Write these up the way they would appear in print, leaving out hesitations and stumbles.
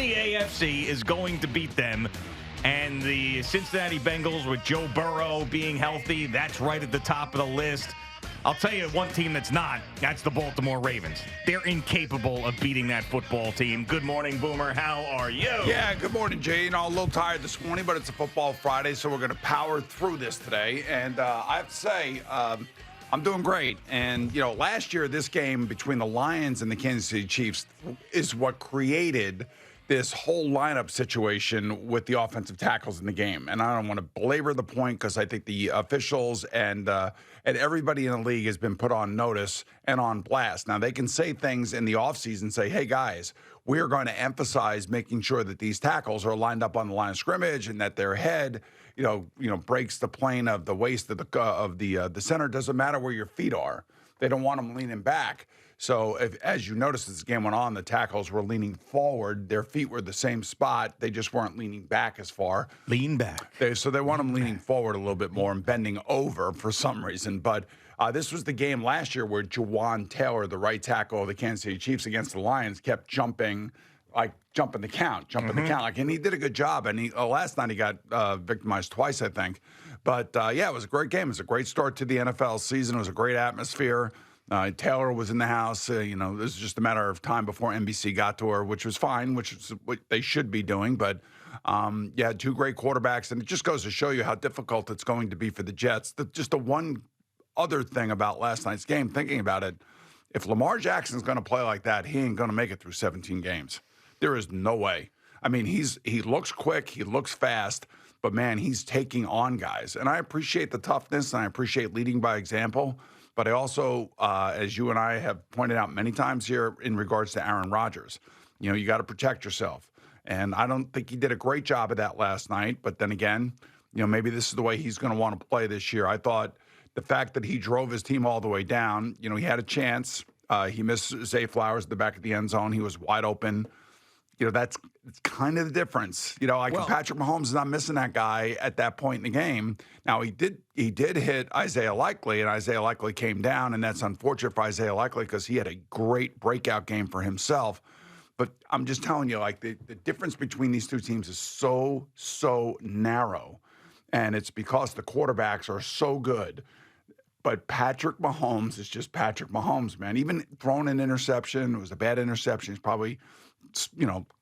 the AFC is going to beat them. And the Cincinnati Bengals with Joe Burrow being healthy, that's right at the top of the list. I'll tell you one team that's not. That's the Baltimore Ravens. They're incapable of beating that football team. Good morning, Boomer. How are you? Yeah, good morning, Jay. A little tired this morning, but it's a football Friday, so we're going to power through this today. And I have to say, I'm doing great. And, last year, this game between the Lions and the Kansas City Chiefs is what created this whole lineup situation with the offensive tackles in the game. And I don't want to belabor the point because I think the officials and everybody in the league has been put on notice and on blast. Now, they can say things in the offseason, say, hey, guys, we are going to emphasize making sure that these tackles are lined up on the line of scrimmage and that their head, breaks the plane of the waist of the center. Doesn't matter where your feet are. They don't want them leaning back. So, as you noticed as the game went on, the tackles were leaning forward. Their feet were the same spot. They just weren't leaning back as far. Lean back. So they want them leaning forward a little bit more and bending over for some reason. But this was the game last year where Jawan Taylor, the right tackle of the Kansas City Chiefs against the Lions, kept jumping the count. And he did a good job. And last night he got victimized twice, I think. But, it was a great game. It was a great start to the NFL season. It was a great atmosphere. Taylor was in the house. It was just a matter of time before NBC got to her, which was fine, which is what they should be doing. But, two great quarterbacks. And it just goes to show you how difficult it's going to be for the Jets. Just the one other thing about last night's game, thinking about it, if Lamar Jackson's going to play like that, he ain't going to make it through 17 games. There is no way. I mean, he looks quick. He looks fast. But, man, he's taking on guys. And I appreciate the toughness, and I appreciate leading by example. But I also, as you and I have pointed out many times here in regards to Aaron Rodgers, you got to protect yourself. And I don't think he did a great job of that last night. But then again, maybe this is the way he's going to want to play this year. I thought the fact that he drove his team all the way down, he had a chance. He missed Zay Flowers at the back of the end zone. He was wide open. It's kind of the difference. Patrick Mahomes is not missing that guy at that point in the game. Now, he did hit Isaiah Likely, and Isaiah Likely came down, and that's unfortunate for Isaiah Likely because he had a great breakout game for himself. But I'm just telling you, the difference between these two teams is so narrow, and it's because the quarterbacks are so good. But Patrick Mahomes is just Patrick Mahomes, man. Even throwing an interception, it was a bad interception. He's probably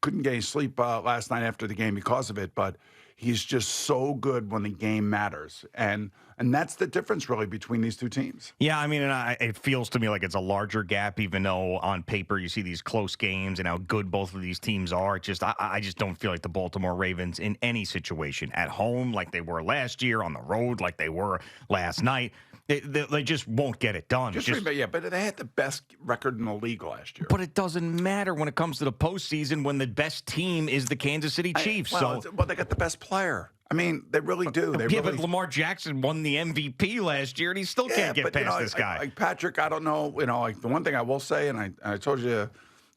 couldn't get any sleep last night after the game because of it, but he's just so good when the game matters. And that's the difference, really, between these two teams. Yeah, I mean, it feels to me like it's a larger gap, even though on paper you see these close games and how good both of these teams are. I just don't feel like the Baltimore Ravens in any situation, at home like they were last year, on the road like they were last night, they just won't get it done. But they had the best record in the league last year. But it doesn't matter when it comes to the postseason when the best team is the Kansas City Chiefs. Well, they got the best player. I mean, they really do. But Lamar Jackson won the MVP last year, and he still can't get past this guy. Like Patrick, I don't know. The one thing I will say, and I told you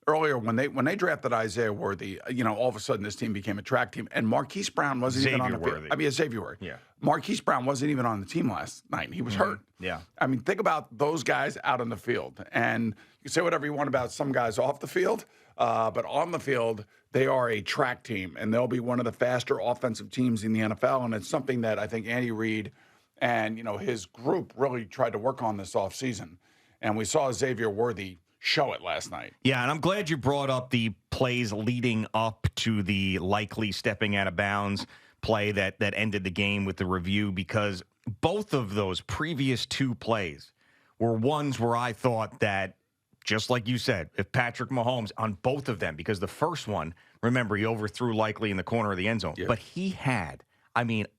earlier, when they drafted Isaiah Worthy, all of a sudden this team became a track team, and Marquise Brown wasn't even on the field. Xavier Worthy. Yeah. Marquise Brown wasn't even on the team last night. He was hurt. Yeah. I mean, think about those guys out on the field, and you can say whatever you want about some guys off the field, but on the field, they are a track team, and they'll be one of the faster offensive teams in the NFL, and it's something that I think Andy Reid and his group really tried to work on this offseason, and we saw Xavier Worthy show it last night. Yeah, and I'm glad you brought up the plays leading up to the likely stepping out of bounds play that ended the game with the review, because both of those previous two plays were ones where I thought that, just like you said, if Patrick Mahomes on both of them, because the first one, remember, he overthrew Likely in the corner of the end zone, but he had,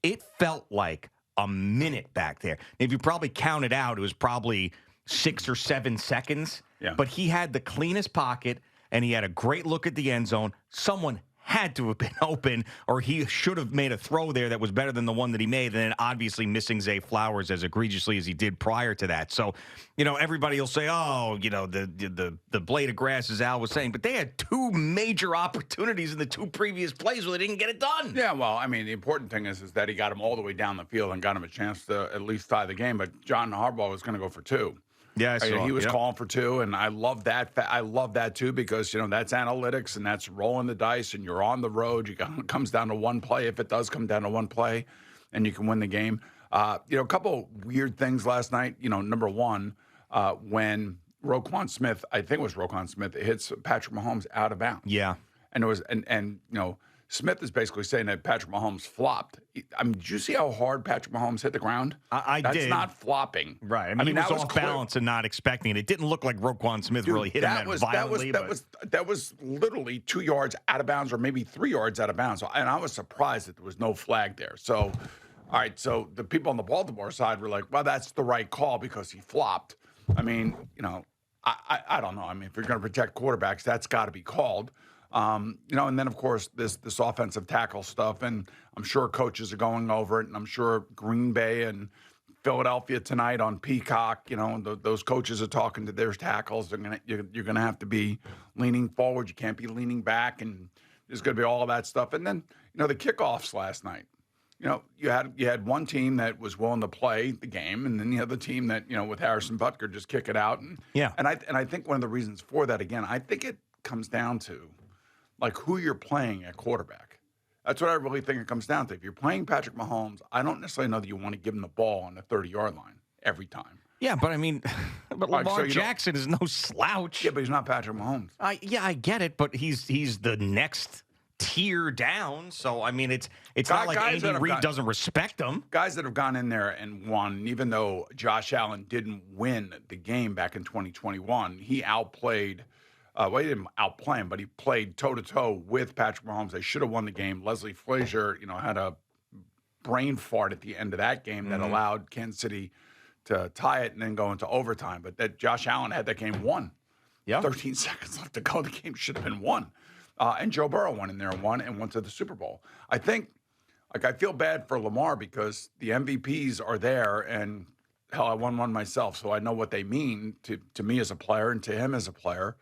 it felt like a minute back there. If you probably counted out, it was probably 6 or 7 seconds. Yeah. But he had the cleanest pocket, and he had a great look at the end zone. Someone had to have been open, or he should have made a throw there that was better than the one that he made, and then obviously missing Zay Flowers as egregiously as he did prior to that. So, everybody will say, the blade of grass, as Al was saying, but they had two major opportunities in the two previous plays where they didn't get it done. Yeah, well, the important thing is that he got him all the way down the field and got him a chance to at least tie the game, but John Harbaugh was going to go for two. Yeah, I saw. He was calling for 2, and I love that. I love that too because that's analytics and that's rolling the dice, and you're on the road. It comes down to one play. If it does come down to one play, and you can win the game. A couple of weird things last night. Number one, when Roquan Smith, I think it was Roquan Smith, it hits Patrick Mahomes out of bounds. Yeah, and it was Smith is basically saying that Patrick Mahomes flopped. I mean, did you see how hard Patrick Mahomes hit the ground? I That's did. That's not flopping. Right. I mean, he was off balance and not expecting it. It didn't look like Roquan Smith really hit him violently. That was literally 2 yards out of bounds or maybe 3 yards out of bounds. And I was surprised that there was no flag there. So, all right, so the people on the Baltimore side were like, well, that's the right call because he flopped. I mean, I don't know. I mean, if you're going to protect quarterbacks, that's got to be called. And then of course this offensive tackle stuff, and I'm sure coaches are going over it, and I'm sure Green Bay and Philadelphia tonight on Peacock, those coaches are talking to their tackles. You're gonna have to be leaning forward. You can't be leaning back, and there's gonna be all of that stuff. And then the kickoffs last night. You had one team that was willing to play the game, and then the other team that with Harrison Butker just kick it out. And I think one of the reasons for that, again, I think it comes down to like who you're playing at quarterback. That's what I really think it comes down to. If you're playing Patrick Mahomes, I don't necessarily know that you want to give him the ball on the 30-yard line every time. Yeah, but I mean, Lamar Jackson is no slouch. Yeah, but he's not Patrick Mahomes. I get it, but he's the next tier down. So I mean, it's not like Andy Reid doesn't respect him. Guys that have gone in there and won, even though Josh Allen didn't win the game back in 2021, he outplayed. He didn't outplay him, but he played toe-to-toe with Patrick Mahomes. They should have won the game. Leslie Frazier, had a brain fart at the end of that game that allowed Kansas City to tie it and then go into overtime. But that Josh Allen had that game won. Yeah. 13 seconds left to go. The game should have been won. And Joe Burrow went in there and went to the Super Bowl. I think, I feel bad for Lamar because the MVPs are there, and hell, I won one myself, so I know what they mean to me as a player and to him as a player.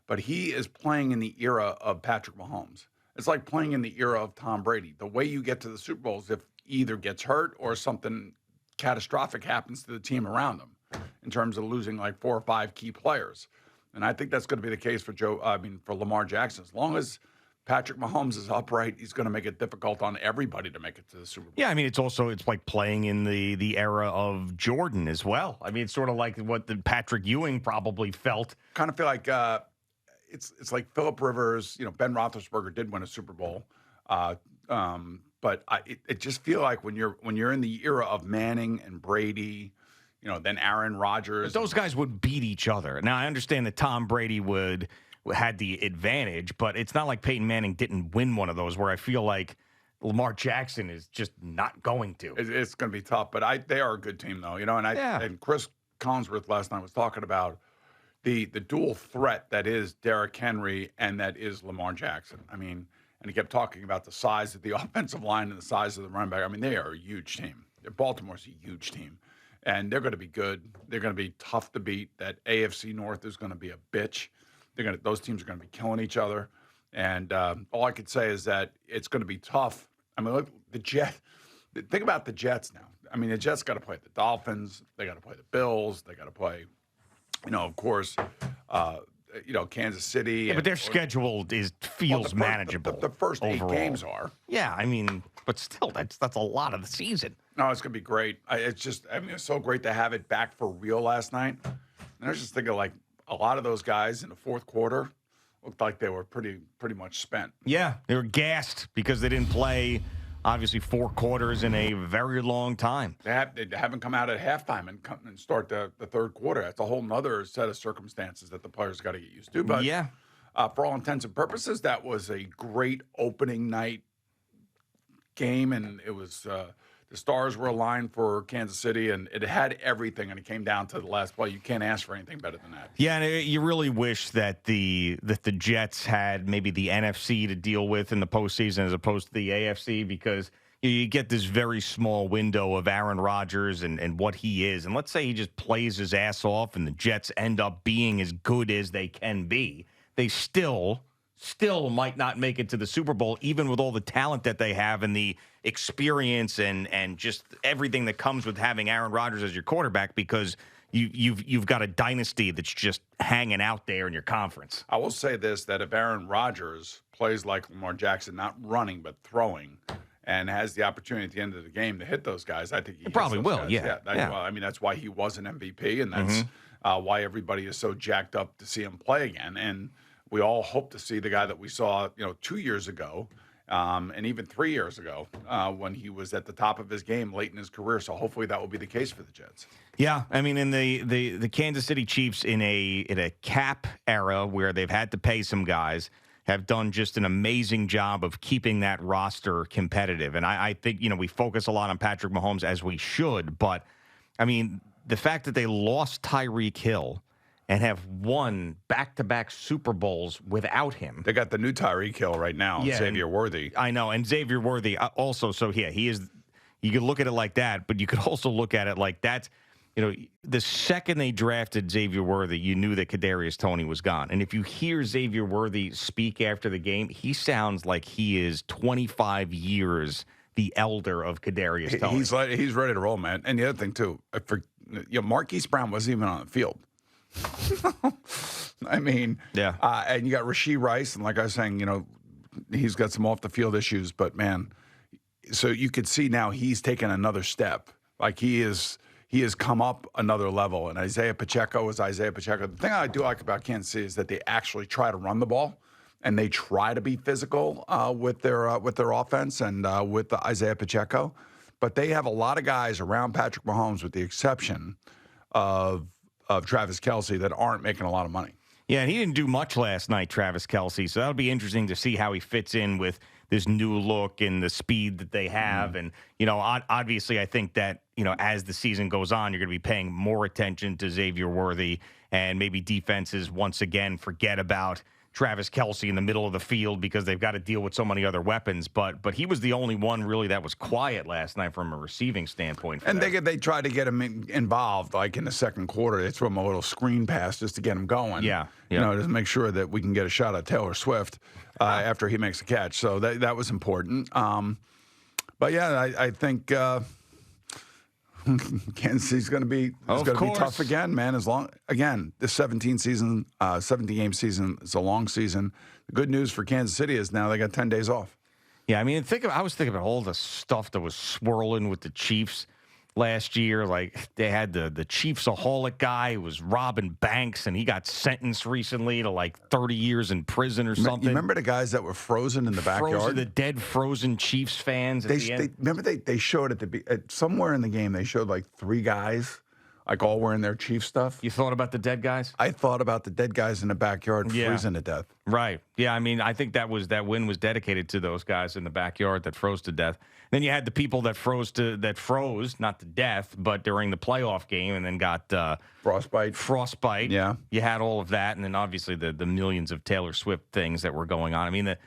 But he is playing in the era of Patrick Mahomes. It's like playing in the era of Tom Brady. The way you get to the Super Bowl is if either gets hurt or something catastrophic happens to the team around him in terms of losing like 4 or 5 key players. And I think that's going to be the case for Lamar Jackson. As long as Patrick Mahomes is upright, he's going to make it difficult on everybody to make it to the Super Bowl. Yeah, I mean, it's like playing in the era of Jordan as well. I mean, it's sort of like what the Patrick Ewing probably felt. Kind of feel like it's like Phillip Rivers, Ben Roethlisberger did win a Super Bowl, but it just feel like when you're in the era of Manning and Brady, then Aaron Rodgers. But those guys would beat each other. Now I understand that Tom Brady had the advantage, but it's not like Peyton Manning didn't win one of those. Where I feel like Lamar Jackson is just not going to. It's going to be tough, but they are a good team though, And Chris Collinsworth last night was talking about the dual threat that is Derrick Henry and that is Lamar Jackson. I mean, and he kept talking about the size of the offensive line and the size of the running back. I mean, they are a huge team. Baltimore's a huge team, and they're going to be good. They're going to be tough to beat. That AFC North is going to be a bitch. Those teams are going to be killing each other, and all I could say is that it's going to be tough. I mean, look, think about the Jets now. I mean, the Jets got to play the Dolphins. They got to play the Bills. They got to play. Of course, Kansas City. Yeah, but their schedule feels manageable. The first overall. 8 games are. Yeah, I mean, but still, that's a lot of the season. No, it's going to be great. It's so great to have it back for real last night. And I was just thinking, like, a lot of those guys in the fourth quarter looked like they were pretty much spent. Yeah, they were gassed because they didn't play obviously 4 quarters in a very long time. They haven't come out at halftime and start the third quarter. That's a whole nother set of circumstances that the players got to get used to. But yeah, for all intents and purposes, that was a great opening night game, and it was the stars were aligned for Kansas City, and it had everything, and it came down to the last play. You can't ask for anything better than that. Yeah, and you really wish that the Jets had maybe the NFC to deal with in the postseason as opposed to the AFC, because you get this very small window of Aaron Rodgers and what he is. And let's say he just plays his ass off and the Jets end up being as good as they can be. They still might not make it to the Super Bowl, even with all the talent that they have and the experience and just everything that comes with having Aaron Rodgers as your quarterback, because you've got a dynasty that's just hanging out there in your conference. I will say this, that if Aaron Rodgers plays like Lamar Jackson, not running but throwing, and has the opportunity at the end of the game to hit those guys, I think he probably hits those will. guys. Yeah. Well, I mean, that's why he was an MVP, and that's why everybody is so jacked up to see him play again. And we all hope to see the guy that we saw, 2 years ago, and even 3 years ago, when he was at the top of his game late in his career. So hopefully that will be the case for the Jets. Yeah, I mean, in the Kansas City Chiefs in a cap era where they've had to pay some guys, have done just an amazing job of keeping that roster competitive. And I think, we focus a lot on Patrick Mahomes, as we should. But, I mean, the fact that they lost Tyreek Hill and have won back-to-back Super Bowls without him. They got the new Tyreek Hill right now, Xavier Worthy. I know, and Xavier Worthy also. So, yeah, he is – you could look at it like that, but you could also look at it like that's – the second they drafted Xavier Worthy, you knew that Kadarius Toney was gone. And if you hear Xavier Worthy speak after the game, he sounds like he is 25 years the elder of Kadarius Toney. He's ready to roll, man. And the other thing too, Marquise Brown wasn't even on the field. I mean, yeah. And you got Rashee Rice, and like I was saying, he's got some off the field issues, but man, so you could see now he's taken another step. Like he has come up another level. And Isaiah Pacheco is Isaiah Pacheco. The thing I do like about Kansas City is that they actually try to run the ball, and they try to be physical with their offense and with Isaiah Pacheco. But they have a lot of guys around Patrick Mahomes, with the exception of Travis Kelce, that aren't making a lot of money. Yeah, and he didn't do much last night, Travis Kelce. So that'll be interesting to see how he fits in with this new look and the speed that they have. And, obviously I think that, as the season goes on, you're going to be paying more attention to Xavier Worthy, and maybe defenses once again forget about Travis Kelce in the middle of the field because they've got to deal with so many other weapons. But he was the only one really that was quiet last night from a receiving standpoint. And they tried to get him involved, like in the second quarter. They threw him a little screen pass just to get him going. Yeah. To make sure that we can get a shot at Taylor Swift after he makes a catch. So that was important. But yeah, I think Kansas City's going to be tough again, man. This 17 game season is a long season. The good news for Kansas City is now they got 10 days off. Yeah, I mean, I was thinking about all the stuff that was swirling with the Chiefs last year. Like they had the Chiefsaholic guy who was robbing banks, and he got sentenced recently to like 30 years in prison or something. You remember the guys that were frozen in the backyard? The dead frozen Chiefs fans. They showed somewhere in the game. They showed like 3 guys, like all wearing their Chief stuff. You thought about the dead guys? I thought about the dead guys in the backyard freezing to death. Right. Yeah. I mean, I think that win was dedicated to those guys in the backyard that froze to death. Then you had the people that froze not to death, but during the playoff game, and then got frostbite. Yeah. You had all of that, and then obviously the millions of Taylor Swift things that were going on. I mean, the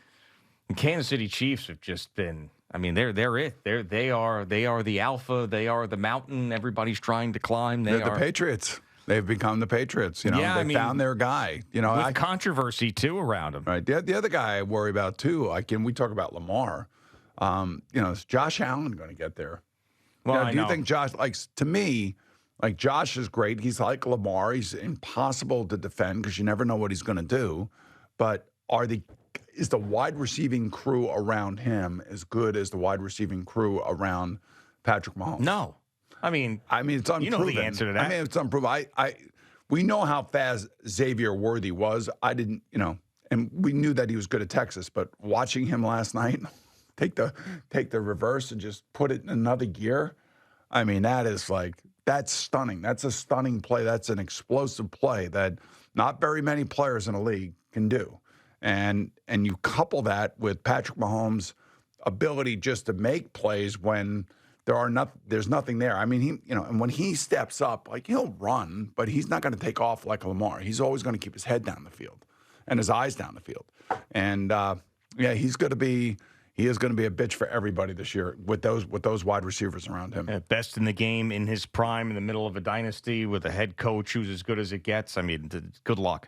Kansas City Chiefs have just been. I mean, they're it. They are the alpha. They are the mountain everybody's trying to climb. They're the Patriots. They've become the Patriots. They found their guy. With controversy too around them. Right. The other guy I worry about too. We talk about Lamar. Is Josh Allen going to get there? Well, do you think Josh? To me, Josh is great. He's like Lamar. He's impossible to defend because you never know what he's going to do. But is the wide receiving crew around him as good as the wide receiving crew around Patrick Mahomes? No. I mean, it's unproven. You know the answer to that. It's unproven. We know how fast Xavier Worthy was. I didn't, and we knew that he was good at Texas. But watching him last night, take the reverse and just put it in another gear. I mean, that's stunning. That's a stunning play. That's an explosive play that not very many players in the league can do. And you couple that with Patrick Mahomes' ability just to make plays when there's nothing there. I mean, and when he steps up, he'll run, but he's not going to take off like Lamar. He's always going to keep his head down the field and his eyes down the field. And he is going to be a bitch for everybody this year with those wide receivers around him. Best in the game in his prime in the middle of a dynasty with a head coach who's as good as it gets. I mean, good luck.